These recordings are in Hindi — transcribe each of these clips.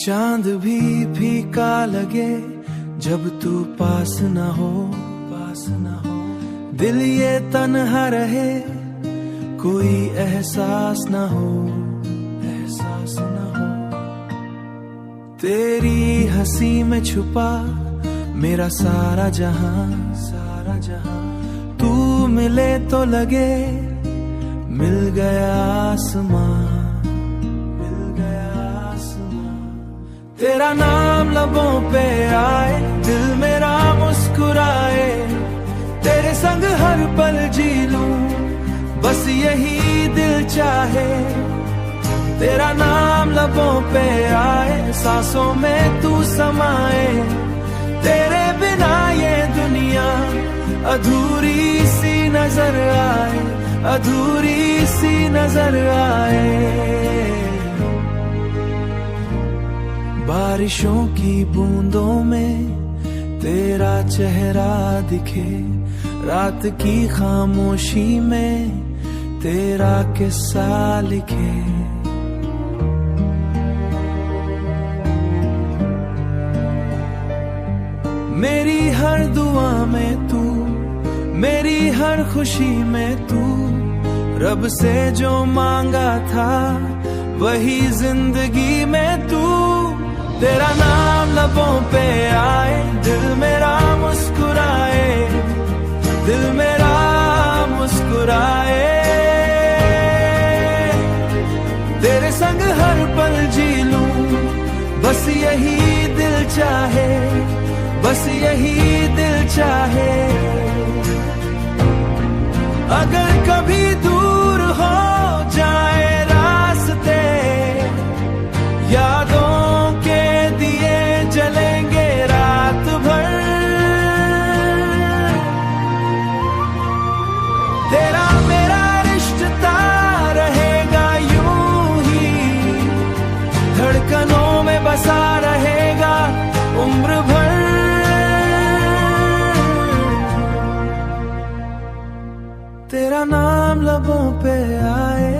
चांद भी फीका लगे जब तू पास न हो, दिल ये तन्हा रहे कोई एहसास न हो, तेरी हंसी में छुपा मेरा सारा जहां, तू मिले तो लगे मिल गया आसमां, तेरा नाम लबों पे आए दिल मेरा मुस्कुराए, तेरे संग हर पल जी लूं बस यही दिल चाहे, तेरा नाम लबों पे आए सांसों में तू समाए, तेरे बिना ये दुनिया अधूरी सी नजर आए, अधूरी सी नजर आए। बारिशों की बूंदों में तेरा चेहरा दिखे, रात की खामोशी में तेरा किस्सा लिखे, मेरी हर दुआ में तू, मेरी हर खुशी में तू, रब से जो मांगा था वही जिंदगी में तू, तेरा नाम लबों पे आए दिल मेरा मुस्कुराए, दिल मेरा मुस्कुराए, तेरे संग हर पल जी लूं बस यही दिल चाहे, बस यही दिल चाहे, अगर कभी दूर हो जाए रास्ते यादों के दिए जलेंगे रात भर, तेरा मेरा रिश्ता रहेगा यूं ही धड़कनों में बसा रहेगा उम्र भर, तेरा नाम लबों पे आए,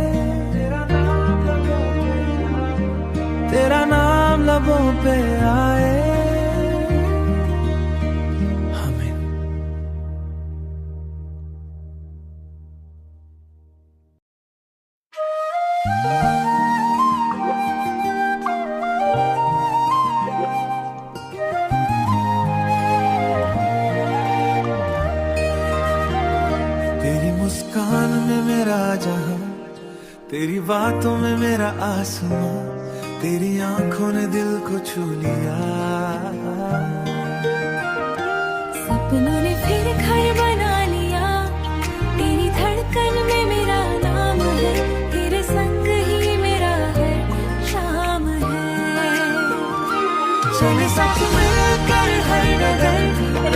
तेरा नाम लबों पे आए, हमें। तेरी मुस्कान में मेरा जहां, तेरी बातों में मेरा आसमां, तेरी आंखों ने दिल को छू लिया, सपनों ने फिर घर बना लिया, तेरी धड़कन में मेरा नाम है, तेरे संग ही मेरा हर शाम है, चले साथ मिलकर हर डगर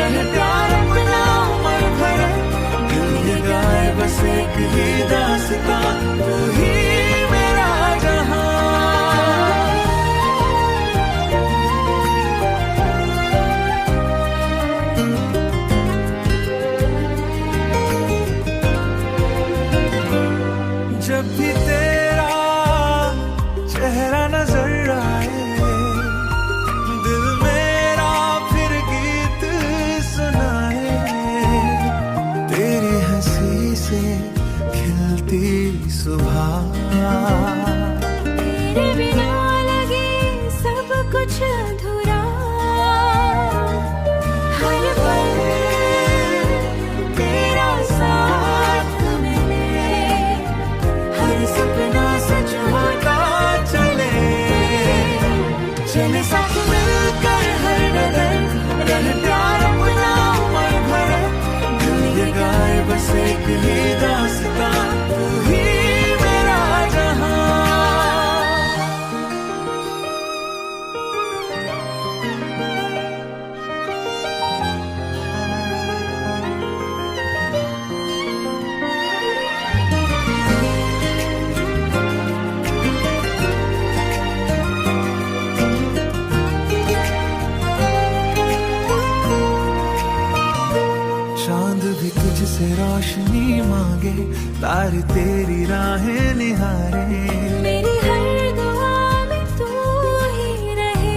रहे प्यार अपना उम्र भर, दिल ये गाए बस एक ही दास्तां तू ही मेरा जहां, जब भी तेरा चेहरा नजर आए दिल मेरा फिर गीत सुनाए, तेरी हंसी से खिलती सुबह, तेरे बिना लगे सब कुछ अधूरा, हर पल तेरा साथ मिले, हर सपना सच होता चले, चले साथ मिलकर हर डगर रहे प्यार अपना उम्र भर, दिल ये गाए बस एक ही दास्तां तू ही मेरा जहां। चांद भी तुझसे रोशनी मांगे, तारे तेरी राहें निहारे, मेरी हर दुआ में तू ही रहे,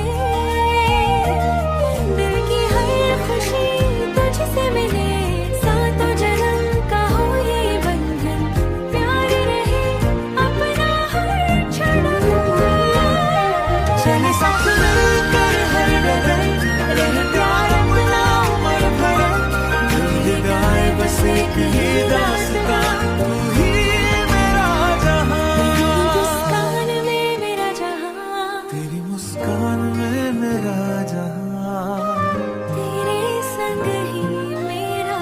मेरा जहां, तेरे संग ही मेरा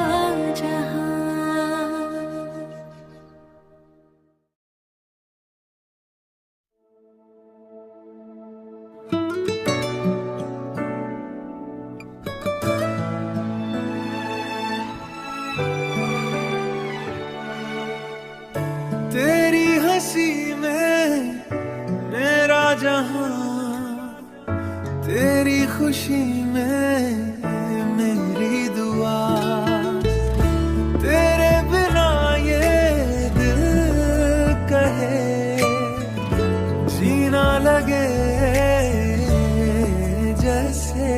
जहां। तेरी हंसी में मेरा जहां, तेरी खुशी में मेरी दुआ, तेरे बिना ये दिल कहे जीना लगे जैसे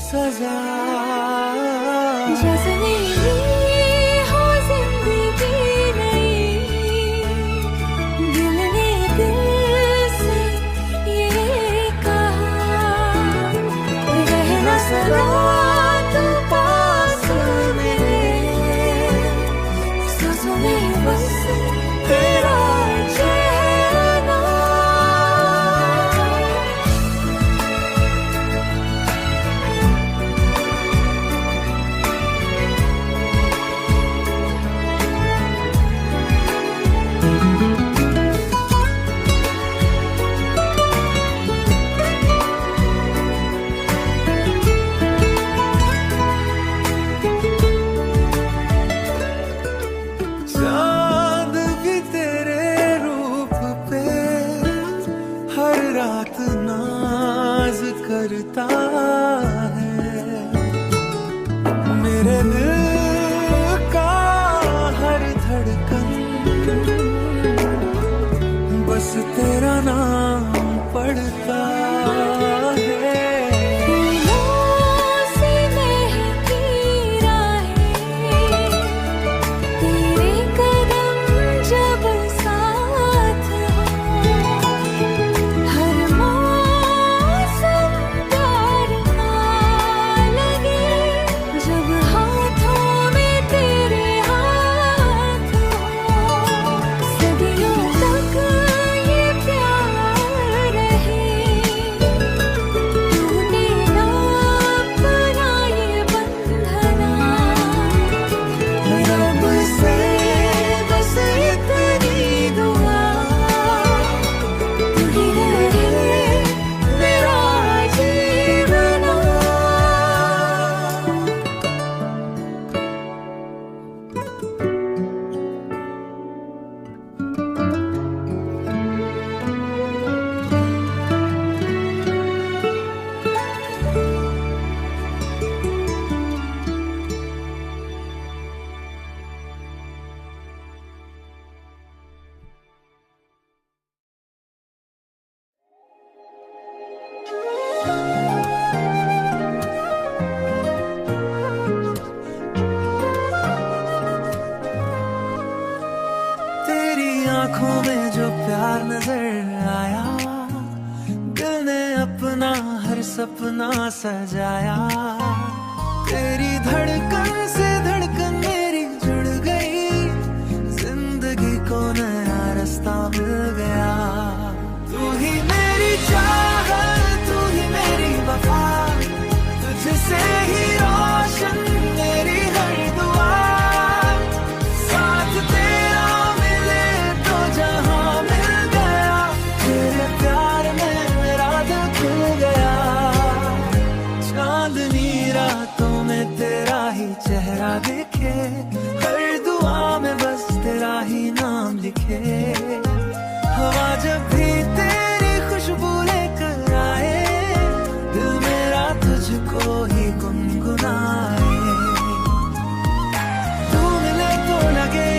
सजा। जैसे मेरी हो जिंदगी नई, दिल ने दिल से ये कहा, रहना सदा तू पास मेरे, सांसों में बस तेरा चेहरा। चांद भी तेरे रूप पे हर रात नाज करता है, मेरे दिल का हर धड़कन बस तेरा नाम पढ़ता है। फूलों से महकी राहें, तेरे कदम जब साथ हों, हर मौसम प्यार का लगे, जब हाथों में तेरे हाथ हों, सदियों तक ये प्यार रहे, टूटे ना अपना ये बंधना। रब से बस इतनी दुआ, तू ही रहे मेरा जीवना। तेरी आंखों में जो प्यार नजर आया, दिल ने अपना हर सपना सजाया, तेरी धड़कन से धड़कन मेरी जुड़ गई, जिंदगी को नया रास्ता मिल गया। तू ही मेरी चाहत, तू ही मेरी वफा, तुझसे ही रोशन मेरी हर दुआ, साथ तेरा मिले तो जहां मिल गया, तेरे प्यार में मेरा दिल खिल गया। चांदनी रातों में तेरा ही चेहरा देखे, हर दुआ में बस तेरा ही नाम लिखे, हवा जब भी तेरी खुशबू लेकर आए, दिल मेरा तुझको ही गुनगुनाए। तू मिले तो लगे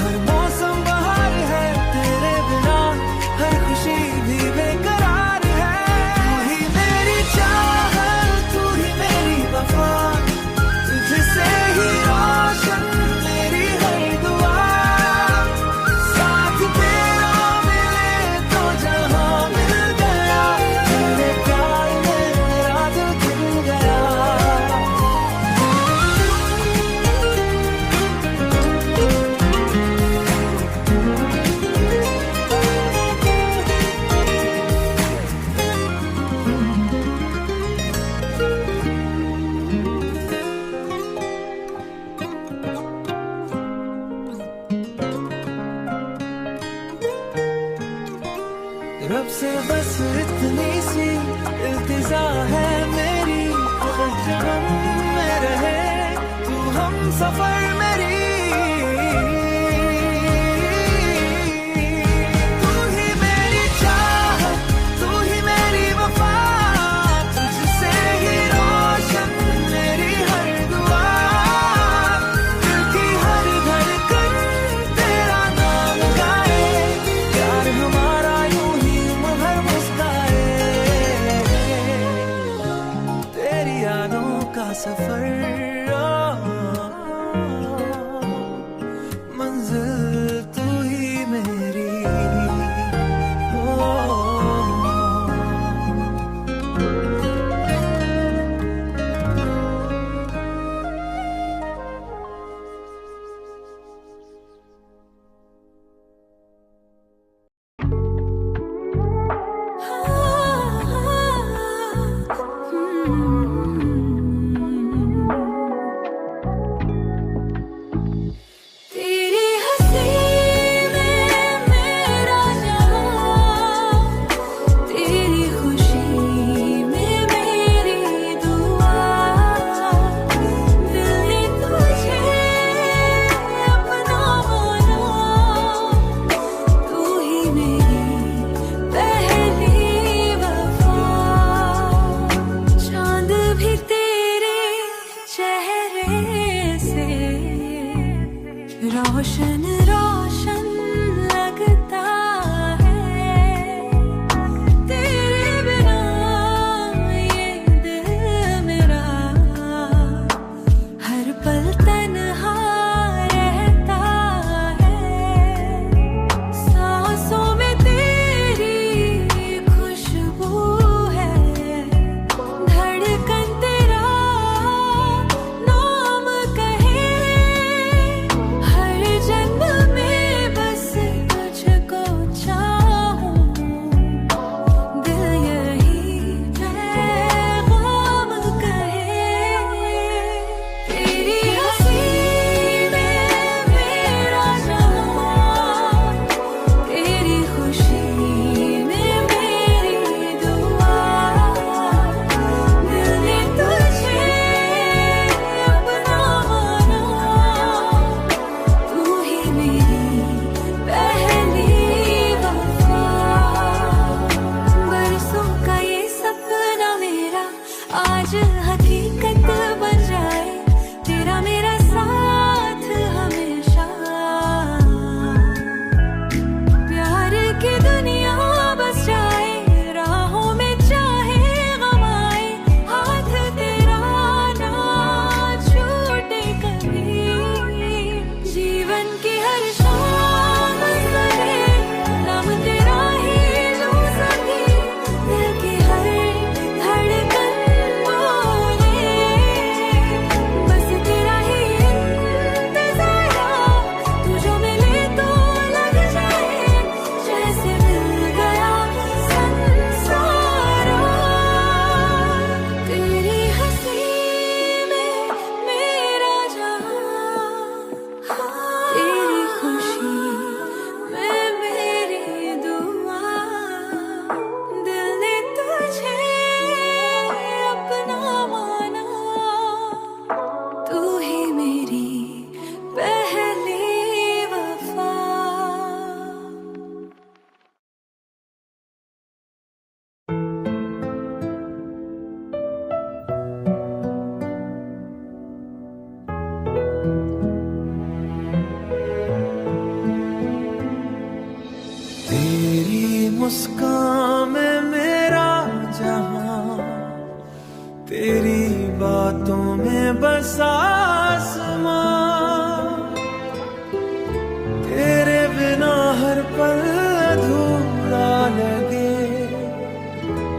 हर मौसम बहार है, तेरे बिना हर खुशी भी बेकरार है। तू ही मेरी चाहत, तू ही मेरी वफा, तुझसे ही रोशन सफर मेरी, तू ही मेरी चाहत, तू ही मेरी वफा, तुझसे ही रोशन मेरी हर दुआ, दिल की हर धड़कन तेरा नाम गाए, प्यार हमारा यूं ही उम्र भर मुस्काए, तेरी यादों का सफर मंजिल तू ही मेरी। तेरी हंसी में मेरा जहां, तेरी खुशी में मेरी दुआ, दिल ने तुझे अपना माना, तू ही मेरी पहली वफा, चांद भी तेरे चेहरे से रोशन रोशन लगता है, तेरे बिना ये दिल मेरा हर पल तन्हा रहता है, सांसों में तेरी खुशबू है, धड़कन तेरा नाम कहे, हर जन्म में बस तुझको चाहूं, दिल यही पैगाम कहे, तेरी हंसी में मेरा जहां, तेरी खुशी में मेरी दुआ, दिल ने तुझे अपना माना, तू ही मेरी पहली वफा, बरसों का ये सपना मेरा आज हकीकत बन जाए, तेरा मेरा साथ हमेशा, प्यार की दुनिया बस जाए, राहों में चाहे गम आए, हाथ तेरा ना छूटे कभी, जीवन की हर शाम सहे, नाम तेरा ही लूं सभी, दिल की हर धड़कन बोले, बस तेरा ही इंतज़ार, तू जो मिले तो लग जाए, जैसे मिल गया संसारा, तेरी हंसी में मेरा जहां, तेरी खुशी में मेरी दुआ, दिल ने तुझे अपना माना, तू ही मेरी पहली वफा। तेरी मुस्कान में मेरा जहां, तेरी बातों में बस आसमां, तेरे बिना हर पल अधूरा लगे,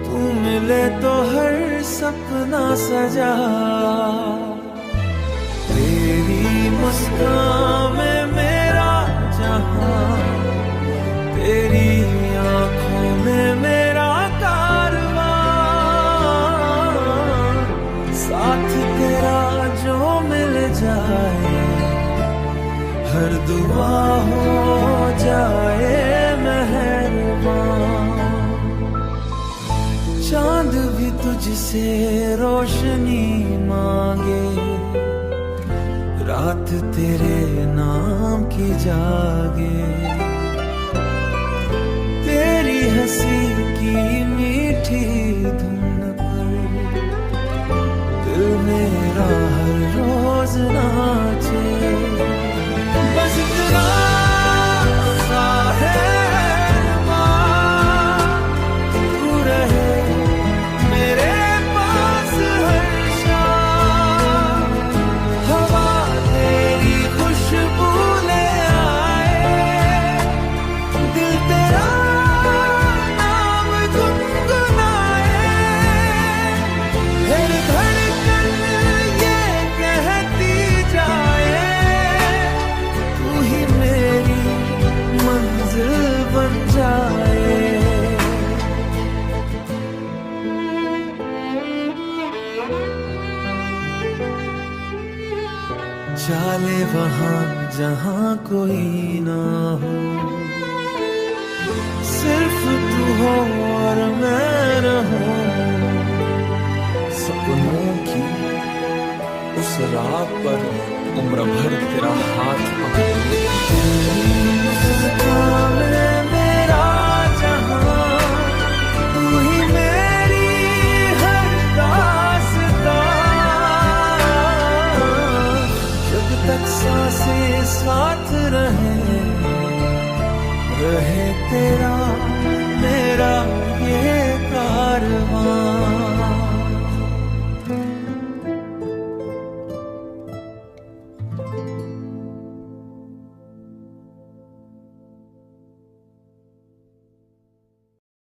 तू मिले तो हर सपना सजा, तेरी मुस्कान में मेरा जहां, तेरी आंखों में मेरा कारवां, साथ तेरा जो मिल जाए, हर दुआ हो जाए मेहरबान, चांद भी तुझसे रोशनी मांगे, रात तेरे नाम की जागे, तेरी हंसी की मीठी धुन पर दिल मेरा हर रोज नाचे। बस इतना सा है अरमां, तू रहे मेरे पास हर शाम। हवा तेरी खुशबू ले आए, दिल तेरा नाम गुनगुनाए। हर धड़कन ये कहती जाए, तू ही मेरी मंजिल बन जाए। चाले वहां जहां कोई ना हो, सिर्फ तू हो और मैं रहूं। सपनों की उस रात पर उम्र भर तेरा हाथ पकड़ूं। मुस्कान में मेरा जहां, तू ही मेरी हर दास्तां। जब तक सांसें साथ रहे तेरा